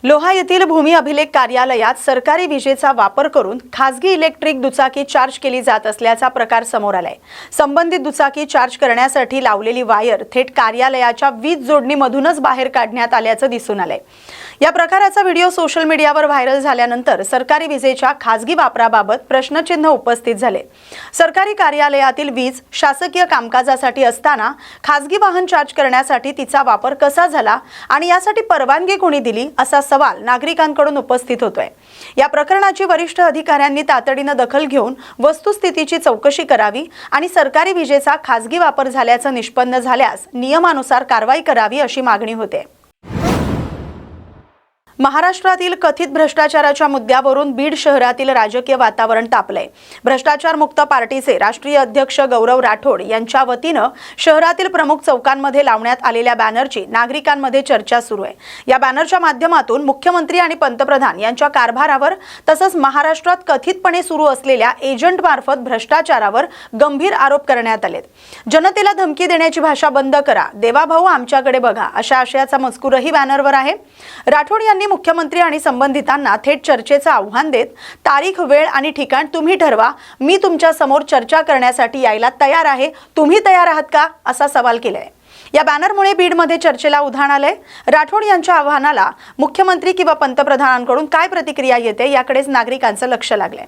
लोहा येथील भूमी अभिलेख कार्यालयात सरकारी विजेचा वापर करून खासगी इलेक्ट्रिक दुचाकी चार्ज केली जात असल्याचा प्रकार समोर आलाय। संबंधित दुचाकी चार्ज करण्यासाठी लावलेली वायर थेट कार्यालयाच्या वीज जोडणीमधूनच बाहेर काढण्यात आल्याचं दिसून आलंय। या प्रकाराचा व्हिडिओ सोशल मीडियावर व्हायरल झाल्यानंतर सरकारी विजेच्या खासगी वापराबाबत प्रश्नचिन्ह उपस्थित झाले। सरकारी कार्यालयातील वीज शासकीय कामकाजासाठी असताना खासगी वाहन चार्ज करण्यासाठी तिचा वापर कसा झाला आणि यासाठी परवानगी कोणी दिली असा सवाल नागरिकांकडून उपस्थित होतोय। या प्रकरणाची वरिष्ठ अधिकाऱ्यांनी तातडीने दखल घेऊन वस्तुस्थितीची चौकशी करावी आणि सरकारी विजेचा खासगी वापर झाल्याचं निष्पन्न झाल्यास नियमानुसार कारवाई करावी अशी मागणी होते। महाराष्ट्रातील कथित भ्रष्टाचाराच्या मुद्द्यावरून बीड शहरातील राजकीय वातावरण तापलंय। भ्रष्टाचार मुक्त पार्टीचे राष्ट्रीय अध्यक्ष गौरव राठोड यांच्या वतीनं शहरातील प्रमुख चौकांमध्ये लावण्यात आलेल्या बॅनरची नागरिकांमध्ये चर्चा सुरू आहे। या बॅनरच्या माध्यमातून मुख्यमंत्री आणि पंतप्रधान यांच्या कारभारावर तसंच महाराष्ट्रात कथितपणे सुरू असलेल्या एजंट मार्फत भ्रष्टाचारावर गंभीर आरोप करण्यात आलेत। जनतेला धमकी देण्याची भाषा बंद करा, देवाभाऊ आमच्याकडे बघा अशा आशयाचा मजकूरही बॅनरवर आहे। राठोड यांनी मुख्यमंत्री आणि संबंधितांना थेट चर्चेचं आव्हान देत तारीख, वेळ आणि ठिकाण तुम्ही ठरवा, मी तुमच्या समोर चर्चा करण्यासाठी यायला तयार आहे, तुम्ही तयार आहात का असा सवाल केलाय। या बॅनरमुळे बीडमध्ये चर्चेला उधाण आलंय। राठोड यांच्या आव्हानाला मुख्यमंत्री किंवा पंतप्रधानांकडून काय प्रतिक्रिया येते याकडेच नागरिकांचं लक्ष लागलंय।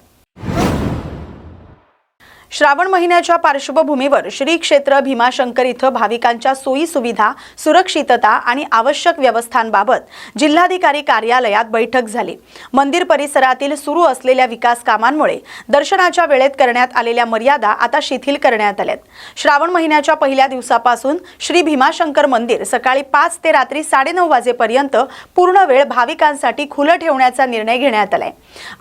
श्रावण महिन्याच्या पार्श्वभूमीवर श्री क्षेत्र भीमाशंकर इथं भाविकांच्या सोयी सुविधा, सुरक्षितता आणि आवश्यक व्यवस्थांबाबत जिल्हाधिकारी कार्यालयात बैठक झाली। मंदिर परिसरातील सुरू असलेल्या विकास कामांमुळे दर्शनाच्या वेळेत करण्यात आलेल्या मर्यादा आता शिथिल करण्यात आल्यात। श्रावण महिन्याच्या पहिल्या दिवसापासून श्री भीमाशंकर मंदिर सकाळी 5 ते रात्री 9:30 वाजेपर्यंत पूर्ण वेळ भाविकांसाठी खुलं ठेवण्याचा निर्णय घेण्यात आलाय।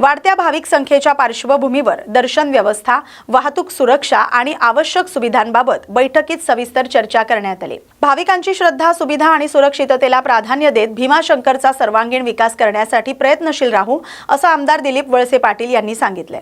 वाढत्या भाविक संख्येच्या पार्श्वभूमीवर दर्शन व्यवस्था, वाहतूक सुरक्षा आणि आवश्यक सुविधांबाबत बैठकीत सविस्तर चर्चा करण्यात आली। भाविकांची श्रद्धा, सुविधा आणि सुरक्षिततेला प्राधान्य देत भीमाशंकरचा सर्वांगीण विकास करण्यासाठी प्रयत्नशील राहू असं आमदार दिलीप वळसे पाटील यांनी सांगितले।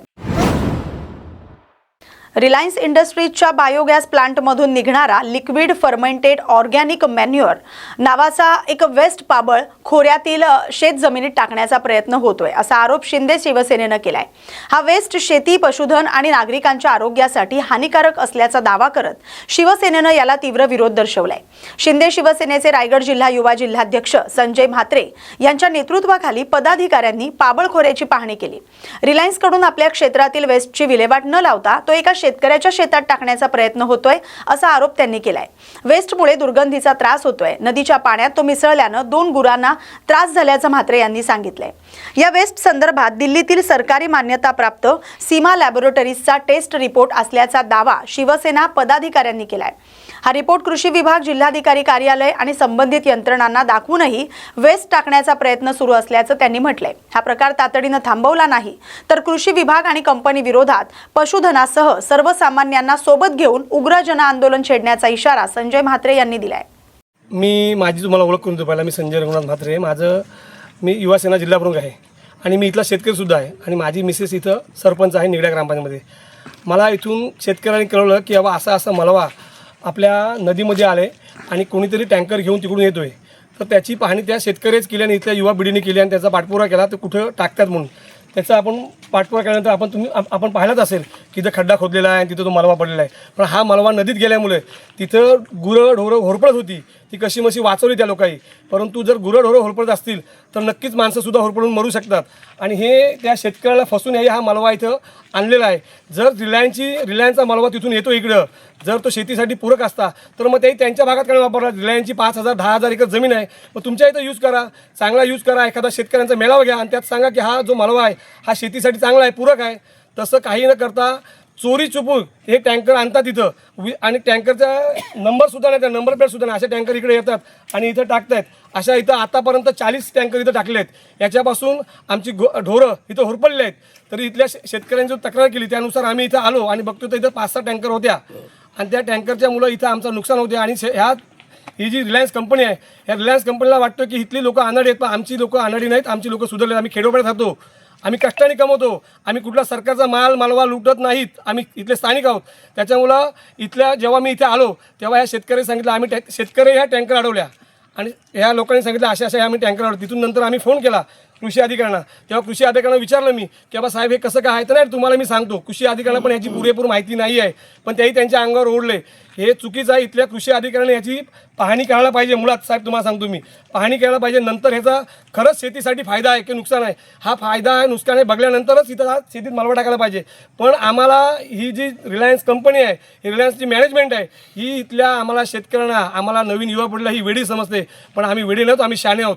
रिलायन्स इंडस्ट्रीजच्या बायोगॅस प्लांटमधून निघणारा लिक्विड फर्मेंटेड ऑर्गॅनिक मॅन्युअर नावाचा एक वेस्ट पाबळ खोऱ्यातील शेत जमिनीत टाकण्याचा प्रयत्न होतोय असा आरोप शिंदे शिवसेनेनं केलाय। हा वेस्ट शेती, पशुधन आणि नागरिकांच्या आरोग्यासाठी हानिकारक असल्याचा दावा करत शिवसेनेनं याला तीव्र विरोध दर्शवलाय। शिंदे शिवसेनेचे रायगड जिल्हा युवा जिल्हाध्यक्ष संजय म्हात्रे यांच्या नेतृत्वाखाली पदाधिकाऱ्यांनी पाबळखोऱ्याची पाहणी केली। रिलायन्सकडून आपल्या क्षेत्रातील वेस्टची विल्हेवाट न लावता तो एका शेतकऱ्याच्या शेतात टाकण्याचा प्रयत्न होतोय असा आरोप त्यांनी केलाय। वेस्टमुळे दुर्गंधीचा त्रास होतोय, नदीच्या पाण्यात तो मिसळल्यानं 2 गुरांना त्रास झाल्याचं म्हात्रे यांनी सांगितलंय। या वेस्ट संदर्भात दिल्लीतील सरकारी मान्यताप्राप्त सीमा लॅबोरेटरीजचा टेस्ट रिपोर्ट असल्याचा दावा शिवसेना पदाधिकाऱ्यांनी केलाय। हा रिपोर्ट कृषी विभाग, जिल्हाधिकारी कार्यालय आणि संबंधित यंत्रणांना दाखवूनही वेस्ट टाकण्याचा प्रयत्न सुरू असल्याचं त्यांनी म्हटलंय। हा प्रकार तातडीनं थांबवला नाही तर कृषी विभाग आणि कंपनी विरोधात पशुधनासह सर्वसामान्यांना सोबत घेऊन उग्र जन आंदोलन छेडण्याचा इशारा संजय म्हात्रे यांनी दिलाय। माझी तुम्हाला ओळख करून देतो। मी संजय रघुनाथ म्हात्रे, मी युवासेना जिल्हा प्रमुख आहे आणि मी इथला शेतकरी सुद्धा आहे आणि माझी मिसेस इथं सरपंच आहे निगड्या ग्रामपंचायतीमध्ये। मला इथून शेतकऱ्यांनी कळवलं की बाबा असा मलवा आपल्या नदीमध्ये आले आणि कोणीतरी टँकर घेऊन तिकडून येतोय, तर त्याची पाहणी त्या शेतकरीच केली आणि इथल्या युवा पिढीने केली आणि त्याचा पाठपुरावा केला तर कुठं टाकतात म्हणून। त्याचा आपण पाठपुरावा केल्यानंतर आपण पाहिलाच असेल की इथं खड्डा खोदलेला आहे आणि तिथं तो मलवा पडलेला आहे। पण हा मलवा नदीत गेल्यामुळे तिथं गुरं ढोरं होरपळत होती, ती कशी मशी वाचवली त्या लोकांनी। परंतु जर गुरं ढोरं होरपळत असतील तर नक्कीच माणसंसुद्धा होरपळून मरू शकतात आणि हे त्या शेतकऱ्याला फसून हा मलवा इथं आणलेला आहे। जर रिलायन्सचा मलवा तिथून येतो इकडं, जर तो शेतीसाठी पूरक असता तर मग त्यांच्या भागात काय वापरला। रिलायन्सची 5,000-10,000 एकर जमीन आहे, मग तुमच्या इथं यूज करा, चांगला यूज करा। एखादा शेतकऱ्यांचा मेळावा घ्या आणि त्यात सांगा की हा जो मलवा आहे हा शेतीसाठी चांगला आहे, पूरक आहे। तसं काही न करता चोरी चुपून हे टँकर आणतात इथं आणि टँकरचा नंबरसुद्धा नाही, त्या नंबर प्लेटसुद्धा नाही, असे टँकर इकडे येतात आणि इथं टाकतायत। अशा इथं आतापर्यंत 40 टँकर इथं टाकले आहेत। याच्यापासून आमची ढोरं इथं होरपडले आहेत। तरी इथल्या शेतकऱ्यांची तक्रार केली त्यानुसार आम्ही इथं आलो आणि बघतो तर इथं 5-6 टँकर होत्या आणि त्या टँकरच्या मुलं इथं आमचं नुकसान होते। आणि ही जी रिलायन्स कंपनी आहे, या रिलायन्स कंपनीला वाटतं की इथली लोकं अनाडी आहेत, पण आमची लोकं अनाडी नाहीत, आमची लोकं सुधारले। आम्ही खेडोपाड्यात राहतो, आम्ही कष्टाने कमवतो, आम्ही कुठला सरकारचा मालवा लुटत नाहीत, आम्ही इथले स्थानिक आहोत। त्याच्यामुळं जेव्हा मी इथे आलो तेव्हा ह्या शेतकरी सांगितलं, आम्ही शेतकरी ह्या टँकर अडवल्या आणि ह्या लोकांनी सांगितलं अशा आम्ही टँकरवर. तिथून नंतर आम्ही फोन केला कृषी अधिकाऱ्यांना. तेव्हा कृषी अधिकाऱ्यांना विचारलं मी की बाबा साहेब हे कसं काय आहे. तर नाही तुम्हाला मी सांगतो, कृषी अधिकाऱ्यांना पण याची पुरेपूर माहिती नाही आहे, पण तेही त्यांच्या अंगावर ओढले. हे चुकीचं आहे. इथल्या कृषी अधिकाऱ्यांनी याची पाहणी करायला पाहिजे. मुळात साहेब तुम्हाला सांगतो मी, पाहणी करायला पाहिजे. नंतर ह्याचा खरंच शेतीसाठी फायदा आहे की नुकसान आहे, हा फायदा आहे नुकसान आहे बघल्यानंतरच इथं हा शेतीत मालवा टाकायला पाहिजे. पण आम्हाला ही जी रिलायन्स कंपनी आहे, ही रिलायन्सची मॅनेजमेंट आहे, ही इथल्या आम्हाला शेतकऱ्यांना, आम्हाला नवीन युवा पिढीला ही वेडी समजते. पण आम्ही वेडी नव्हतो, आम्ही शाणे आहोत.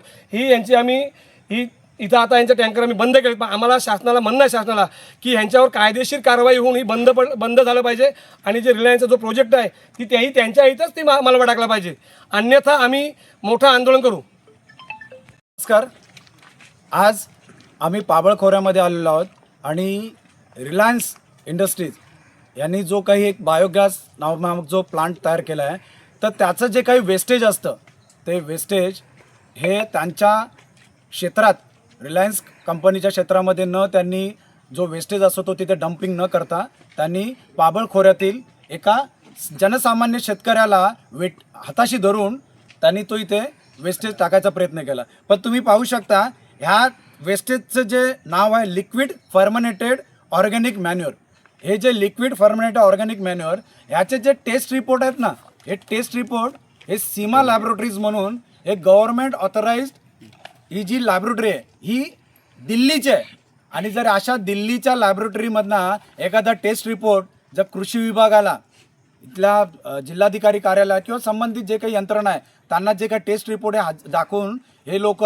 ही इथं आता यांचं टँकर आम्ही बंद केले. पण आम्हाला शासनाला म्हणणं आहे शासनाला की ह्यांच्यावर कायदेशीर कारवाई होऊन ही बंद झालं पाहिजे. आणि जे रिलायन्सचा जो प्रोजेक्ट आहे ती त्याही त्यांच्या इथंच ती मालवा टाकला पाहिजे, अन्यथा आम्ही मोठं आंदोलन करू. नमस्कार. आज आम्ही पाबळ खोऱ्यामध्ये आलेलो आहोत आणि रिलायन्स इंडस्ट्रीज यांनी जो काही एक बायोगॅस नामक जो प्लांट तयार केला आहे, तर त्याचं जे काही वेस्टेज असतं ते वेस्टेज हे त्यांच्या क्षेत्रात, रिलायन्स कंपनीच्या क्षेत्रामध्ये त्यांनी जो वेस्टेज असतो तो तिथे डम्पिंग न करता त्यांनी पाबळ खोऱ्यातील एका जनसामान्य शेतकऱ्याला हाताशी धरून त्यांनी तो इथे वेस्टेज टाकायचा प्रयत्न केला. पण तुम्ही पाहू शकता ह्या वेस्टेजचं जे नाव आहे लिक्विड फर्मनेटेड ऑर्गॅनिक मॅन्युअर. हे जे लिक्विड फर्मनेटेड ऑर्गॅनिक मॅन्युअर ह्याचे जे टेस्ट रिपोर्ट आहेत ना, हे टेस्ट रिपोर्ट हे सीमा लॅबोरेटरीज म्हणून एक गव्हर्नमेंट ऑथराइज्ड ही जी लॅबोरेटरी आहे ही दिल्लीची आहे. आणि जर अशा दिल्लीच्या लॅबोरेटरीमधनं एखादा टेस्ट रिपोर्ट जर कृषी विभागाला, इथल्या जिल्हाधिकारी कार्यालय किंवा संबंधित जे काही यंत्रणा आहे त्यांना जे काही टेस्ट रिपोर्ट आहे दाखवून हे लोक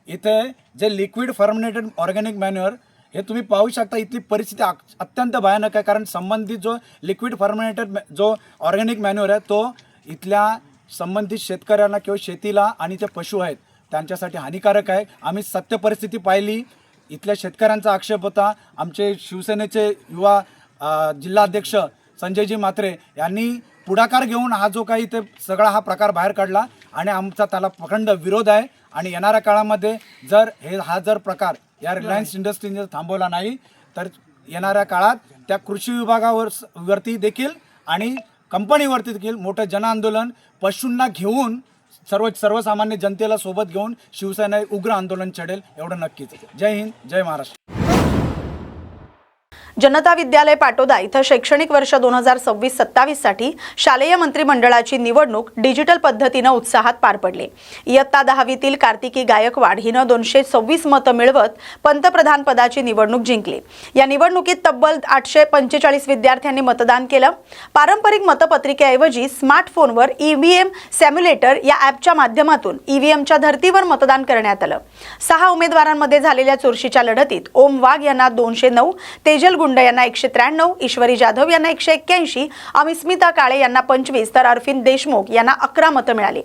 इथे जे लिक्विड फर्मिनेटेड ऑर्गॅनिक मॅन्युअर हे तुम्ही पाहू शकता. इथली परिस्थिती अत्यंत भयानक आहे, कारण संबंधित जो लिक्विड फर्मिनेटेड जो ऑर्गॅनिक मॅन्युअर आहे तो इथल्या संबंधित शेतकऱ्यांना किंवा शेतीला आणि जे पशु आहेत त्यांच्यासाठी हानिकारक आहे. आम्ही सत्य परिस्थिती पाहिली. इथल्या शेतकऱ्यांचा आक्षेप होता. आमचे शिवसेनेचे युवा जिल्हाध्यक्ष संजयजी म्हात्रे यांनी पुढाकार घेऊन हा जो काही ते सगळा हा प्रकार बाहेर काढला आणि आमचा त्याला प्रचंड विरोध आहे. आणि येणाऱ्या काळामध्ये जर हा प्रकार या रिलायन्स इंडस्ट्रीने थांबवला नाही तर येणाऱ्या काळात त्या कृषी विभागावरती देखील आणि कंपनीवरती देखील मोठं जनआंदोलन पशूंना घेऊन सर्वसामान्य जनतेला सोबत घेऊन शिवसेना उग्र आंदोलन छेडेल, एवढं नक्कीच. जय हिंद, जय महाराष्ट्र. जनता विद्यालय पाटोदा इथं शैक्षणिक वर्ष 2026-27 साठी शालेय मंत्रिमंडळाची निवडणूक डिजिटल पद्धतीने उत्साहात पार पडली. इयत्ता 10वीतील कार्तिकी गायकवाड हिनं 226 मतं मिळवत पंतप्रधान पदाची निवडणूक जिंकली. या निवडणुकीत तब्बल 845 विद्यार्थ्यांनी मतदान केलं. पारंपरिक मतपत्रिकेऐवजी स्मार्टफोनवर ईव्हीएम सॅम्युलेटर या ॲपच्या माध्यमातून ईव्हीएमच्या धर्तीवर मतदान करण्यात आलं. 6 उमेदवारांमध्ये झालेल्या चुरशीच्या लढतीत ओम वाघ यांना 209, तेजल गुंड यांना 193, ईश्वरी जाधव यांना 181, अमिस्मिता काळे यांना 25 तर अरविंद देशमुख यांना 11 मतं मिळाली.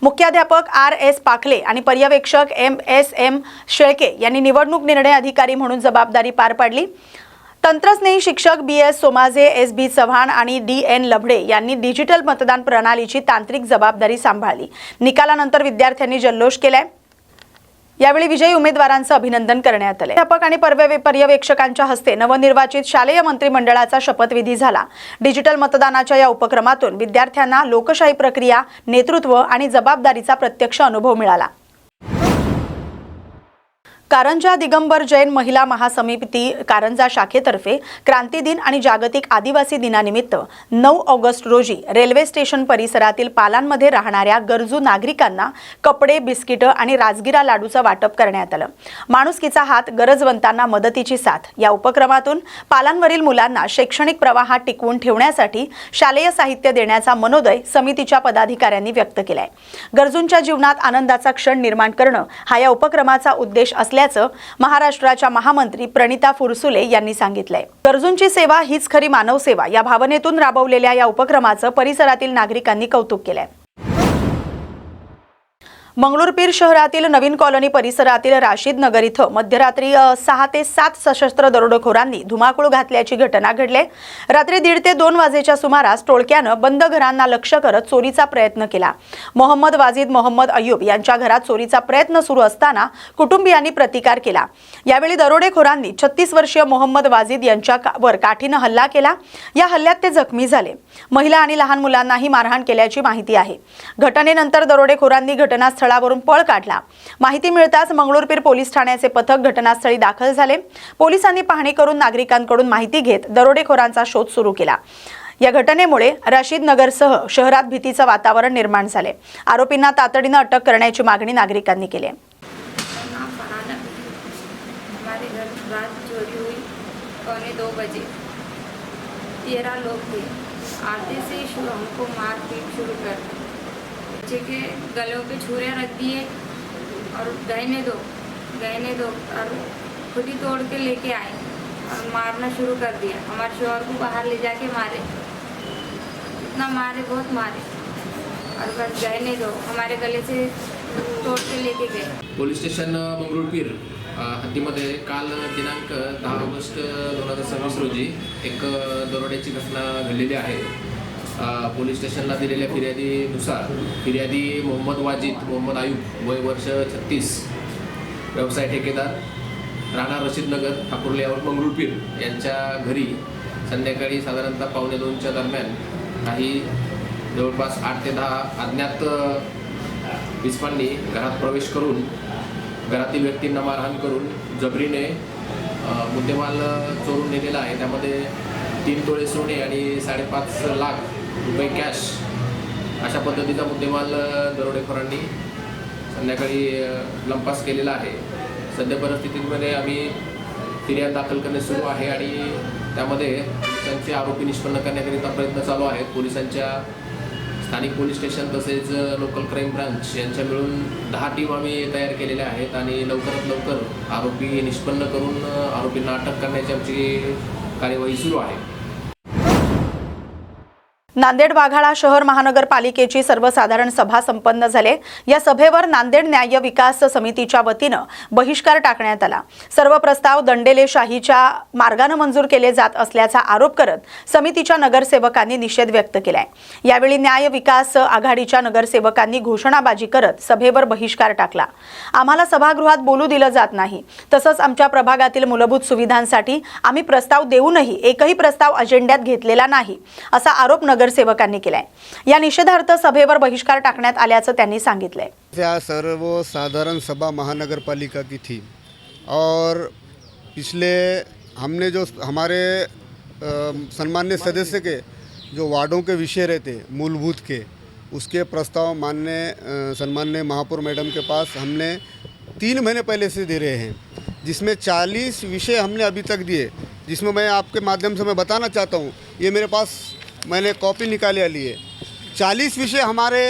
मुख्याध्यापक RS पाखले आणि पर्यवेक्षक MSM शेळके यांनी निवडणूक निर्णय अधिकारी म्हणून जबाबदारी पार पाडली. तंत्रस्नेही शिक्षक BS सोमाजे, SB चव्हाण आणि DN लभडे यांनी डिजिटल मतदान प्रणालीची तांत्रिक जबाबदारी सांभाळली. निकालानंतर विद्यार्थ्यांनी जल्लोष केलाय. यावेळी विजयी उमेदवारांचं अभिनंदन करण्यात आले. अध्यापक आणि पर्यवेक्षकांच्या हस्ते नवनिर्वाचित शालेय मंत्रिमंडळाचा शपथविधी झाला. डिजिटल मतदानाच्या या उपक्रमातून विद्यार्थ्यांना लोकशाही प्रक्रिया, नेतृत्व आणि जबाबदारीचा प्रत्यक्ष अनुभव मिळाला. कारंजा दिगंबर जैन महिला महासमिती कारंजा शाखेतर्फे क्रांती दिन आणि जागतिक आदिवासी दिनानिमित्त 9 ऑगस्ट रोजी रेल्वे स्टेशन परिसरातील पालांमध्ये राहणाऱ्या गरजू नागरिकांना कपडे, बिस्किटं आणि राजगिरा लाडूचं वाटप करण्यात आलं. माणुसकीचा हात, गरजवंतांना मदतीची साथ या उपक्रमातून पालांवरील मुलांना शैक्षणिक प्रवाहात टिकवून ठेवण्यासाठी शालेय साहित्य देण्याचा मनोदय समितीच्या पदाधिकाऱ्यांनी व्यक्त केलाय. गरजूंच्या जीवनात आनंदाचा क्षण निर्माण करणं हा या उपक्रमाचा उद्देश असल्याचं महाराष्ट्राच्या महामंत्री प्रणिता फुरसुले यांनी सांगितलंय. गरजूंची सेवा हीच खरी मानव सेवा या भावनेतून राबवलेल्या या उपक्रमाचं परिसरातील नागरिकांनी कौतुक केलंय. मंगळूरपीर शहरातील नवीन कॉलनी परिसरातील राशीद नगर इथं मध्यरात्री 6 ते 7 सशस्त्र दरोडेखोरांनी धुमाकूळ घातल्याची घटना घडली. रात्री 1:30 ते 2 वाजेच्या सुमारास टोळक्यानं बंद घरांना लक्ष्य करत चोरीचा प्रयत्न केला. मोहम्मद वाजिद मोहम्मद अय्यूब यांच्या घरात चोरीचा प्रयत्न सुरू असताना कुटुंबियांनी प्रतिकार केला. यावेळी दरोडेखोरांनी 36 वर्षीय मोहम्मद वाजिद यांच्यावर काठीनं हल्ला केला. या हल्ल्यात ते जखमी झाले. महिला आणि लहान मुलांनाही मारहाण केल्याची माहिती आहे. घटनेनंतर दरोडेखोरांनी घटनास्थळी घटनास्थळावरून पळ काढला। माहिती मिळताच मंगळूरपीर पोलीस ठाण्याचे पथक घटनास्थळी दाखल झाले। पोलिसांनी पाहणी करून नागरिकांकडून माहिती घेत दरोडेखोरांचा शोध सुरू केला। या घटनेमुळे रशीद नगरसह शहरात भीतीचे वातावरण निर्माण झाले। आरोपींना तातडीने अटक करण्याची मागणी नागरिकांनी केली आहे। हमारे घर रात चोरी हुई 1:45 बजे। 13 लोग थे। आते से ही हमको मार पीट शुरू कर दी। बच्चे के गलों पे छुरियाँ रख दिए और गहने दो और खुदी तोड़ के लेके आए और मारना शुरू कर दिया। हमारे शोहर को बाहर ले जाके मारे, इतना मारे, बहुत मारे और बस गहने दो, हमारे गले से तोड़ के लेके गए। पोलीस स्टेशन मंगरुळपीर हद्दीमध्ये काल दिनांक 10 ऑगस्ट 2026 रोजी एक दरोड्याची घटना घडलेली आहे। पोलीस स्टेशनला दिलेल्या फिर्यादीनुसार फिर्यादी मोहम्मद वाजिद मोहम्मद आयुब वय वर्ष 36, व्यवसाय ठेकेदार, राहणार रशीद नगर ठाकूर लेआउट मंगरुळपीर यांच्या घरी संध्याकाळी साधारणतः 1:45च्या दरम्यान काही जवळपास 8 ते 10 अज्ञात विस्फांनी घरात प्रवेश करून घरातील व्यक्तींना मारहाण करून जबरीने मुद्देमाल चोरून नेलेला आहे। त्यामध्ये 3 तोळे सोने आणि 5.5 लाख रुपये कॅश अशा पद्धतीचा मुद्देमाल दरोडेखोरांनी संध्याकाळी लंपास केलेला आहे। सध्या परिस्थितीमध्ये आम्ही फिर्याद दाखल करणे सुरू आहे आणि त्यामध्ये पोलिसांचे आरोपी निष्पन्न करण्याकरिता प्रयत्न चालू आहेत। पोलिसांच्या स्थानिक पोलीस स्टेशन तसेच लोकल क्राईम ब्रांच यांच्या मिळून 10 टीम आम्ही तयार केलेल्या आहेत आणि लवकरात लवकर आरोपी निष्पन्न करून आरोपींना अटक करण्याची आमची कार्यवाही सुरू आहे। नांदेड वाघाळा शहर महानगरपालिकेची सर्वसाधारण सभा संपन्न झाली। या सभेवर नांदेड न्याय विकास समितीच्या वतीने बहिष्कार टाकण्यात आला। सर्व प्रस्ताव दंडेलेशाहीच्या मार्गाने मंजूर केले जात असल्याचा आरोप करत समितीच्या नगरसेवकांनी निषेध व्यक्त केलाय। यावेळी न्याय विकास आघाडीच्या नगरसेवकांनी घोषणाबाजी करत सभेवर बहिष्कार टाकला। आम्हाला सभागृहात बोलू दिलं जात नाही, तसंच आमच्या प्रभागातील मूलभूत सुविधांसाठी आम्ही प्रस्ताव देऊनही एकही प्रस्ताव अजेंड्यात घेतलेला नाही असा आरोप नगरसेवकांनी केलाय। या निषेधार्थ सभेवर बहिष्कार टाकण्यात आल्याचं त्यांनी सांगितलंय। सर्वसाधारण सभा महानगरपालिका की थी और पिछले हमने जो हमारे सम्मान्य सदस्य के जो वार्डों के विषय रहते मूलभूत के उसके प्रस्ताव सम्मान्य महापौर मैडम के पास हमने 3 महीने पहले से दे रहे हैं, जिसमें 40 विषय हमने अभी तक दिए, जिसमें मैं आपके माध्यम से मैं बताना चाहता हूँ, ये मेरे पास मैंने कॉपी निकाली ली है। 40 विषय हमारे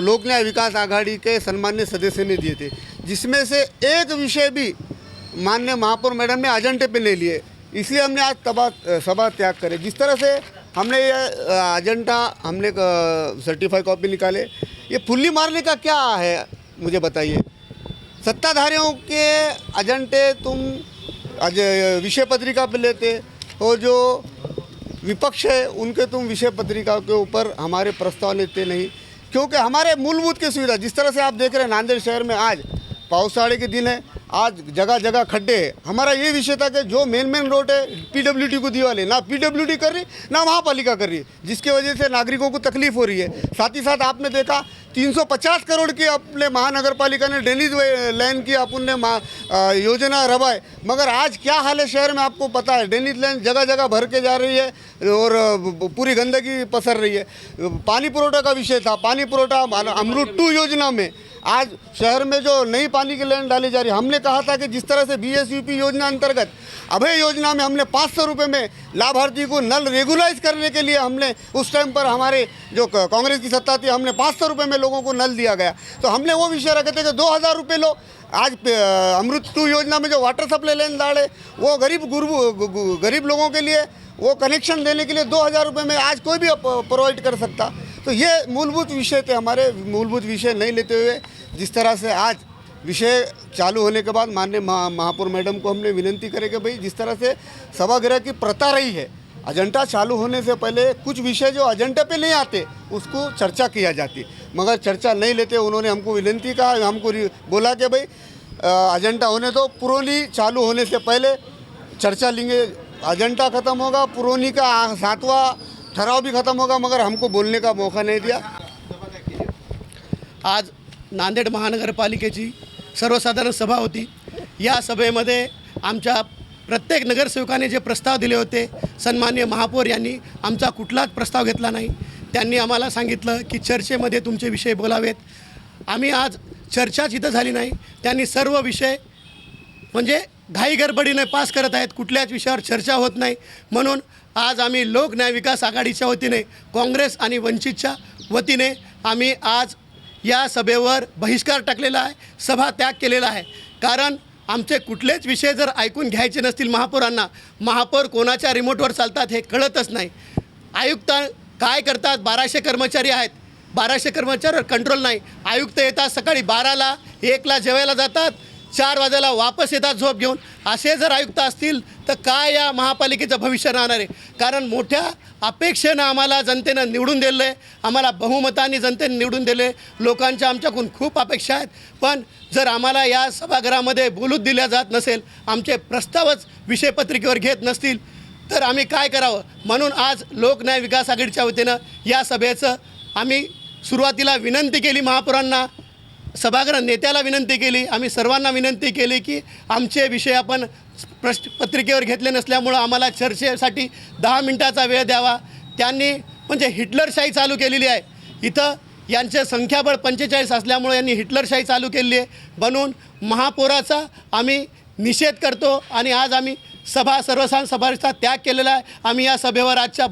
लोक न्याय विकास आघाड़ी के सम्मान्य सदस्य ने दिए थे, जिसमें से एक विषय भी माननीय महापौर मैडम ने एजेंडे पे नहीं लिए, इसलिए हमने आज सभा त्याग करे। जिस तरह से हमने ये एजेंडा हमने सर्टिफाइड कॉपी निकाले, ये फुल्ली मारने का क्या है मुझे बताइए। सत्ताधारियों के एजेंडे तुम विषय पत्रिका पे लेते हो, जो विपक्ष है उनके तुम विषय पत्रिका के ऊपर हमारे प्रस्ताव लेते नहीं, क्योंकि हमारे मूलभूत की सुविधा जिस तरह से आप देख रहे हैं नांदेड़ शहर में आज पावसाड़े के दिन है, आज जगह जगह खड्डे हैं। हमारा ये विषय था कि जो मेन रोड है पीडब्ल्यूडी को दिया ले, ना पीडब्ल्यूडी कर रही ना महापालिका कर रही है, जिसकी वजह से नागरिकों को तकलीफ हो रही है। साथ ही साथ आपने देखा 350 करोड़ की अपने महानगरपालिका ने ड्रेनेज लाइन की अपन ने योजना रवाए, मगर आज क्या हाल है शहर में आपको पता है। ड्रेनेज लाइन जगह जगह भर के जा रही है और पूरी गंदगी पसर रही है। पानी पुरोठा का विषय था, पानी पुरोठा अमृत 2 योजना में आज शहर में जो नई पानी की लाइन डाली जा रही है, हमने कहा था कि जिस तरह से BSUP योजना अंतर्गत अभय योजना में हमने 500 रुपये में लाभार्थी को नल रेगुलाइज करने के लिए हमने उस टाइम पर हमारे जो कांग्रेस की सत्ता थी, हमने 500 रुपये में लोगों को नल दिया गया। तो हमने वो विषय रखे थे कि 2000 रुपये लो। आज अमृत 2 योजना में जो वाटर सप्लाई लाइन डाले वो गरीब लोगों के लिए वो कनेक्शन देने के लिए 2000 रुपये में आज कोई भी प्रोवाइड कर सकता। तो ये मूलभूत विषय थे हमारे, मूलभूत विषय नहीं लेते हुए जिस तरह से आज विषय चालू होने के बाद माननीय महापौर मैडम को हमने विनती करे कि भाई जिस तरह से सभागृह की प्रथा रही है, एजेंडा चालू होने से पहले कुछ विषय जो एजेंडा पे नहीं आते उसको चर्चा किया जाती, मगर चर्चा नहीं लेते। उन्होंने हमको विनती कहा, हमको बोला कि भाई एजेंडा होने दो, पुरोनी चालू होने से पहले चर्चा लेंगे। एजेंडा ख़त्म होगा, पुरोनी का 7वां ठहराव भी ख़त्म होगा, मगर हमको बोलने का मौका नहीं दिया। आज नांदेड महानगरपालिकेची सर्वसाधारण सभा होती. या सभेमध्ये आमच्या प्रत्येक नगरसेवकाने जे प्रस्ताव दिले होते, सन्माननीय महापौर यांनी आमचा कुठलाच प्रस्ताव घेतला नाही. त्यांनी आम्हाला सांगितलं की चर्चेमध्ये तुमचे विषय बोलावेत. आम्ही आज चर्चाच इथं झाली नाही. त्यांनी सर्व विषय म्हणजे घाई गडबडीने पास करत आहेत, कुठल्याच विषयावर चर्चा होत नाही. म्हणून आज आम्ही लोक न्याय विकास आघाडीच्या वतीने, काँग्रेस आणि वंचितच्या वतीने आम्ही आज या सभेवर बहिष्कार टाकलेला आहे, सभात्याग केलेला आहे. कारण आमचे कुठलेच विषय जर ऐकून घ्यायचे नसतील महापौरांना, महापौर कोणाच्या रिमोटवर चालतात हे कळतच नाही. आयुक्त काय करतात, 1200 कर्मचारी आहेत, 1200 कर्मचाऱ्यावर कंट्रोल नाही. आयुक्त येतात सकाळी 12ला, 1ला जेवायला जातात, 4 वाजायला वापस येतात झोप घेऊन. असे जर आयुक्त असतील तर काय या महापालिकेचं भविष्य राहणार आहे? कारण मोठ्या अपेक्षेनं आम्हाला जनतेनं निवडून दिलं आहे, आम्हाला बहुमताने जनतेने निवडून दिले. लोकांच्या आमच्याकडून खूप अपेक्षा आहेत. पण जर आम्हाला या सभागृहामध्ये बोलूच दिल्या जात नसेल, आमचे प्रस्तावच विषयपत्रिकेवर घेत नसतील, तर आम्ही काय करावं? म्हणून आज लोकन्याय विकास आघाडीच्या वतीनं या सभेचं आम्ही सुरुवातीला विनंती केली महापौरांना, सभागृह नेत्याला विनंती केली, आम्ही सर्वांना विनंती केली की आमचे विषय आपण पत्रिकेवर घेतले नसल्यामुळं आम्हाला चर्चेसाठी 10 मिनिटाचा वेळ द्यावा. त्यांनी म्हणजे हिटलरशाही चालू केलेली आहे. इथं यांचे संख्याबळ 45 असल्यामुळे यांनी हिटलरशाही चालू केलेली आहे. म्हणून महापौराचा आम्ही निषेध करतो आणि आज आम्ही सर्वसाधारण सभेचा त्याग केलेला आहे. आम्ही या सभेवर आजच्या